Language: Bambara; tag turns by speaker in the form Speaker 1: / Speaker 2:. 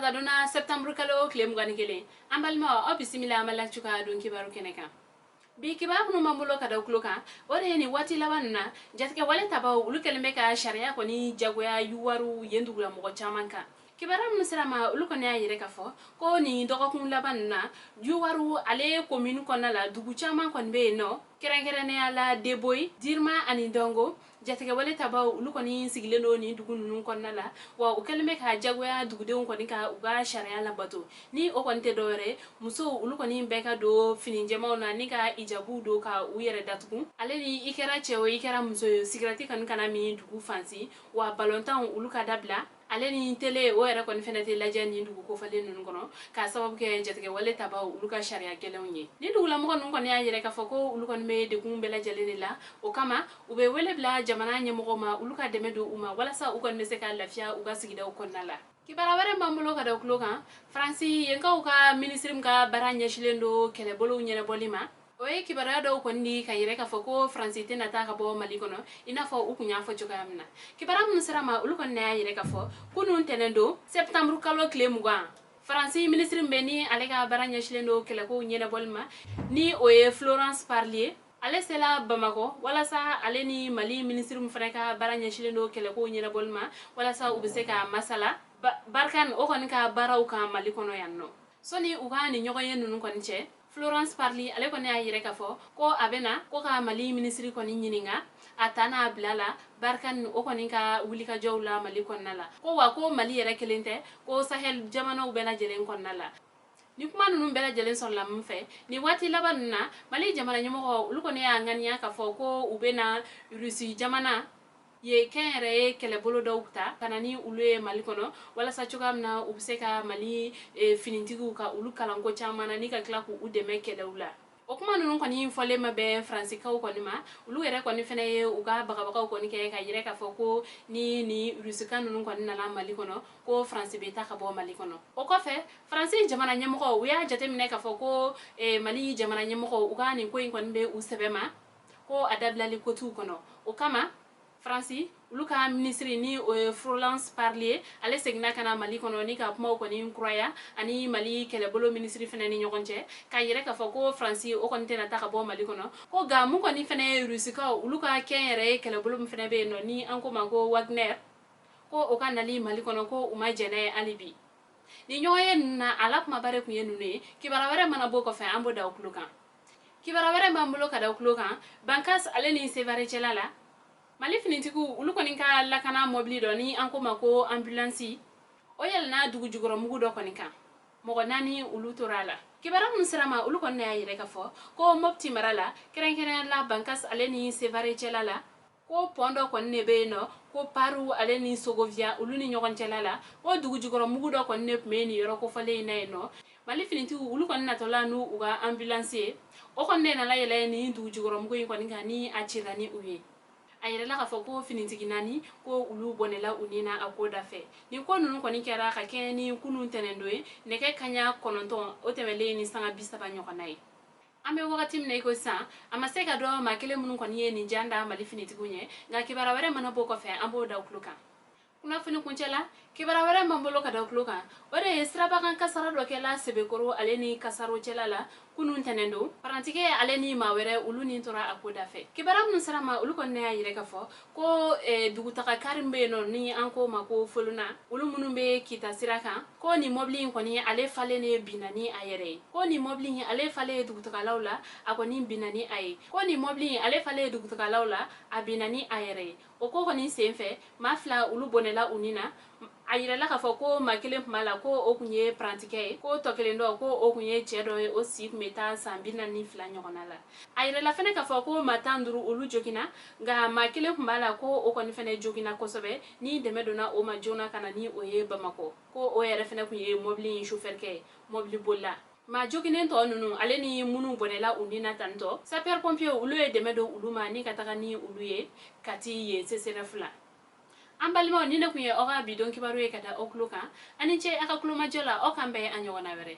Speaker 1: kaduna september kalo klem gani kele ambalma o bisimila amalak chuka don kibaru keneka bi kibaru no mambulo kada ukloka ore ni wati lawanna jatke wale tabaw ulukelme ka sharia ko ni jagoya yuwaru yendugula mo chamanka kibaram musrama ulukone ayire kafo ko ni dogokun labanna yuwaru ale commune konala dugu chaman kon be no kerengerene ala deboy dirma ani dongo jatke wale tabaw ulukoni sigileno ni dugu nunun konnala wa ukelme ka jagoya dugu de ko ni ka uga sharia la bato ni o konte dore muso ulukoni beka do fininjema na ni ka ijabu do ka uyere datugu ale ni ikera chewo ikera muso sigrati kan kana mi dugu fansi wa balontan uluka dabla ale ni tele o era kon fenete la jani ndugu ko fale nun kono ka sababu ke jetke wale tabaw uluka sharia gelewni ni ndugu la mo kon kon ya yere ka foko ulukon me de kumbe la jalene la o kama ube wele bla jamana nyemo ma uluka demedo uma wala sa ukon me se ka lafia uga sigida o kon nala kibara ware mambulo kada ukloka franci yenka uka ministrim ka baranya shilendo kele bolo nyene bolima oye kibara do kondi kayire ka foko francité nata ka bo mali kono ina fo ukunya fo jogamna kibara mun sarama ulukon na yire ka fo kunun tenendo septembre kalo klemuga franci ministre mbeni ale ka baranya shilendo kele ko nyene bolma ni oye Florence Parlier ale sela bamako wala sa ale ni mali ministre mfreka baranya shilendo kele ko nyene bolma wala sa ubise ka masala barkan o kon ka baraw ka mali kono yanno soni uga ni nyogo yen nun kon che Florence Parly ale ko ne ayire ka fo ko abena ko ka mali ministry ko ni nyininga atana blala barkan o ko ni ka wuli ka jowla mali kon nala ko wa ko mali yere kelente ko sahel jamano bela jelen kon nala ni kuma nunu bela jelen son la mfe ni wati labanna mali jamana nyamo ko lu ko ne ya ngania ka fo ko ubena rusi jamana ye kenre kele bolo dawta kanani ulwe mali kono wala sa chugamna ubseka mali finintigu ka ulu kalanko chamana ni ka klaku udeme kele ula okuma nunu koni fole mabe franci kaw koni ma ulu ere koni fene uga baga koni ke ka yire ka foko ni rusika nunu koni na mali kono ko franci beta ka bo mali kono o ko fe franci jamana nyamoko uya jate mine ka foko mali jamana nyamoko uga ni ko koni be usebema ko adablali ko tu kono o kama Franci uluka ministre ni Florence Parlier ale segna kana mali kono ni ka pmo ko ni croya ani mali kele bolo ministre fene ni nyokonche ka yire ka foko Franci o konte na ta ka bo mali kono ko ga mu ko ni fene rusika uluka kenre kele bolo fene be no ni anko mango Wagner ko o kanali mali kono ko uma jene alibi ni nyoye na alap mabare ku yenu ne kibara wara mana boko fe ambo da okluka kibara wara mambulo ka da okluka bankas ale ni sevare chelala mali finintiku uluko ninka lakana mobili do ni anko mako ambulance o yelna dugu jugoro mugu do konika mogo nani ulutorala kibara mun sirama uluko ne ayire ka fo ko mopti marala keren la bankas ale ni sevare chelala ko pondo ko ne be no ko paru ale ni sogovia uluni nyogon chelala o dugu jugoro mugu do ko ne meni yoro ko fale ne no mali finintiku uluko na tola nu uga ambulance o ko ne na la yele ni dugu jugoro mugu ko ninka ni achira ni uye ayere la ka fo ko finintigi nani ko ulu bonela unina akoda fe ni ko nunu ko ni kera ka keni kunun tenendoe ne ke kanya kononton o temele ni sanga bisaba nyokanai ame wakati mne ko sa amaseka do makele munun ko ni ni janda mali finitigu nye nga kibara were mana boko fe ambo da ukluka kuna fini kunchela kibara were mambolo ka da ukluka ore straba kan kasara do kela sebekoro aleni kasaro chelala kunun tenendo parantike aleni mawere uluni tora akoda fe kibara mun sarama uluko ne ayire ka fo ko dugutaka karimbe no ni anko mako foluna ulumunun be kita siraka ko ni mobli ko ni ale fale ne binani ayere ko ni mobli ale fale dugutaka lawla akoni binani ay ko ni mobli ale fale dugutaka lawla abinani ayere o ko ni senfe mafla ulu bonela unina ayira la ka fo ko makele mala ko o kunye pratique ko tokelendo ko o kunye chedo o sip meta sambina ni fla nyokonala ayira la fene ka fo ko matanduru ulu jokina ga makele mala ko o koni fene jokina ko sobe ni demedona o ma jona kana ni oye bamako ko o yere fene kunye mobli chauffeur ke mobli bolla ma jokinen to nunu ale ni munu bonela unina tanto sapeur pompier ulu e demedo uluma ni kataka ni uluye kati ye sesere fla ambalima ni na kunye oga bidon kibaru e kata okluka ani che aka kluma jola o kambe anyona were